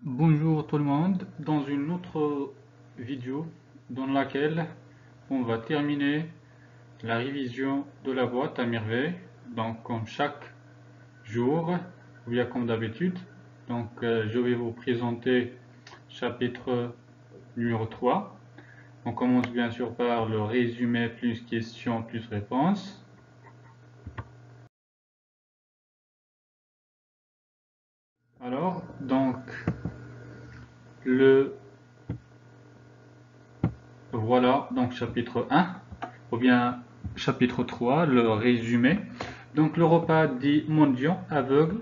Bonjour tout le monde, dans une autre vidéo dans laquelle on va terminer la révision de la boîte à merveilles, donc comme chaque jour, ou bien comme d'habitude. Donc je vais vous présenter chapitre numéro 3. On commence bien sûr par le résumé plus questions plus réponses. Alors, donc, voilà, donc chapitre 1, ou bien chapitre 3, le résumé. Donc le repas dit mendiant, aveugle,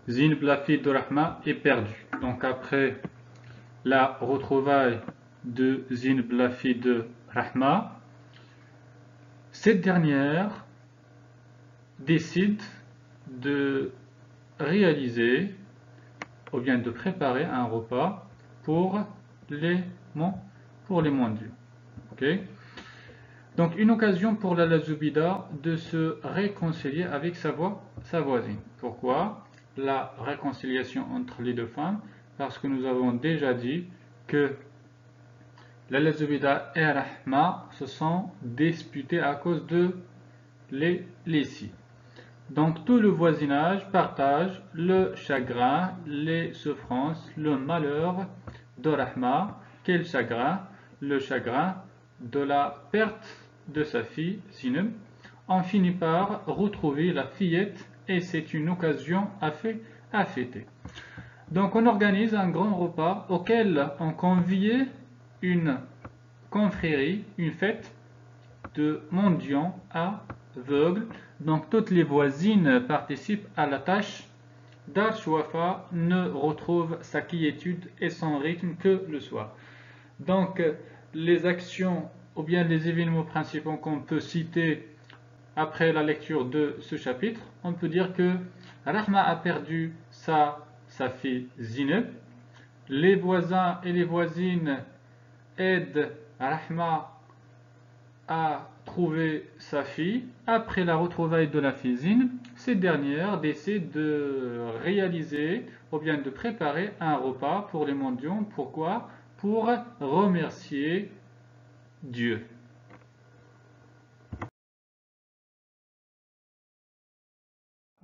Zin Blafi de Rahma est perdu. Donc après la retrouvaille de Zin Blafi de Rahma, cette dernière décide de réaliser ou bien de préparer un repas pour les mendiants. Okay. Donc une occasion pour la Zoubida de se réconcilier avec sa voisine. Pourquoi la réconciliation entre les deux femmes? Parce que nous avons déjà dit que la Zoubida et Rahma se sont disputées à cause de les Donc tout le voisinage partage le chagrin, les souffrances, le malheur de Rahma. Quel chagrin? Le chagrin de la perte de sa fille Sinem. On finit par retrouver la fillette et c'est une occasion à fêter. Donc on organise un grand repas auquel on convie une confrérie, une fête de mendiants aveugles. Donc toutes les voisines participent à la tâche. Dar Shwafa ne retrouve sa quiétude et son rythme que le soir. Donc les actions ou bien les événements principaux qu'on peut citer après la lecture de ce chapitre, on peut dire que Rahma a perdu sa fille Zineb. Les voisins et les voisines aident Rahma à trouver sa fille. Après la retrouvaille de la fille Zineb, cette dernière décide de réaliser ou bien de préparer un repas pour les mendiants. Pourquoi? Pour remercier Dieu.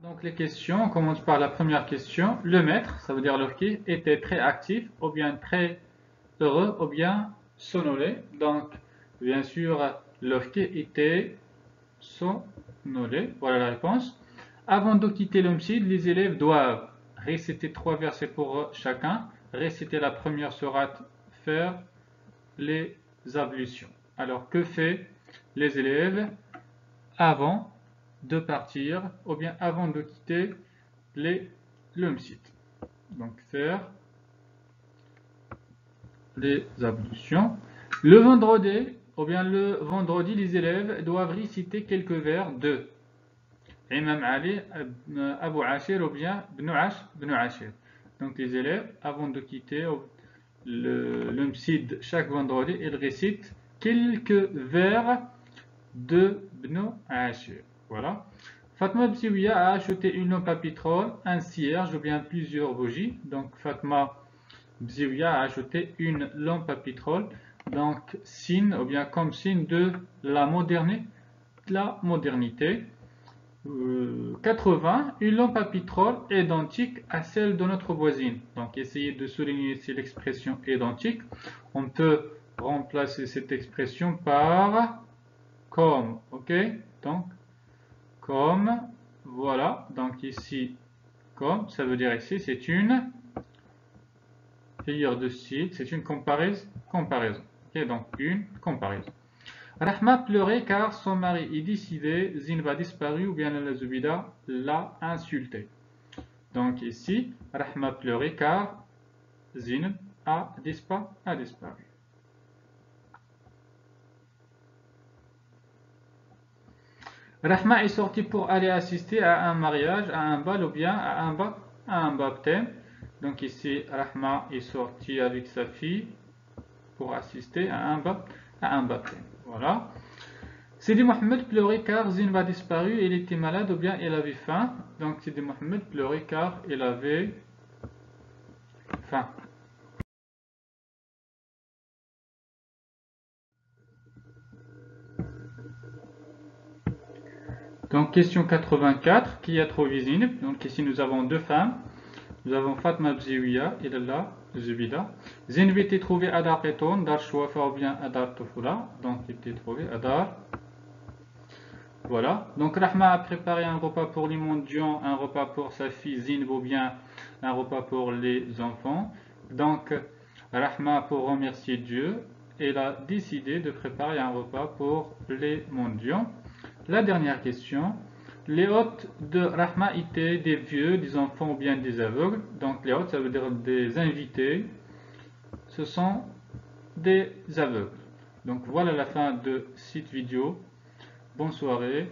Donc les questions, on commence par la première question. Le maître, ça veut dire l'orki, était très actif, ou bien très heureux, ou bien sonolé. Donc, bien sûr, l'orki était sonolé. Voilà la réponse. Avant de quitter l'homicide, les élèves doivent réciter 3 versets pour chacun, réciter la première sourate, faire les ablutions. Alors, que fait les élèves avant de partir ou bien avant de quitter le site? Donc faire les ablutions. Le vendredi, les élèves doivent réciter quelques vers de Imam Ali, Abu Ashir ou bien Ibn Ashir. Donc les élèves, avant de quitter le site chaque vendredi, ils récitent quelques vers de Ibn Ashir. Voilà. Fatma Bziouya a acheté une lampe à pétrole, un cierge ou bien plusieurs bougies. Donc Fatma Bziouya a acheté une lampe à pétrole. Donc signe ou bien comme signe de la modernité. 80, une lampe à pétrole identique à celle de notre voisine. Donc essayez de souligner ici l'expression identique. On peut remplacer cette expression par comme. Ok, donc comme, voilà, donc ici, comme, ça veut dire ici, c'est une figure de style, c'est une comparaison. Ok, donc une comparaison. Rahma pleurait car son mari est décidé, Zin va disparu ou bien la Zubida l'a insulté. Donc ici, Rahma pleurait car Zin a disparu. Rahma est sorti pour aller assister à un mariage, à un bal ou bien à un baptême. Donc ici, Rahma est sorti avec sa fille pour assister à un baptême. Voilà. Sidi Mohamed pleurait car Zinba a disparu, il était malade ou bien il avait faim. Donc Sidi Mohamed pleurait car il avait fin. Donc question 84, qui a trouvé Zineb? Donc ici nous avons deux femmes. Nous avons Fatma Bziouia et Lalla Zubida. Zineb était trouvé Adar Keton, Dar Chouafa ou bien Adar Tofula. Donc il était trouvé Adar. Voilà. Donc Rahma a préparé un repas pour les mendiants, un repas pour sa fille Zineb ou bien un repas pour les enfants. Donc Rahma, pour remercier Dieu, elle a décidé de préparer un repas pour les mendiants. La dernière question. Les hôtes de Rahma étaient des vieux, des enfants ou bien des aveugles. Donc les hôtes, ça veut dire des invités. Ce sont des aveugles. Donc voilà la fin de cette vidéo. Bonne soirée.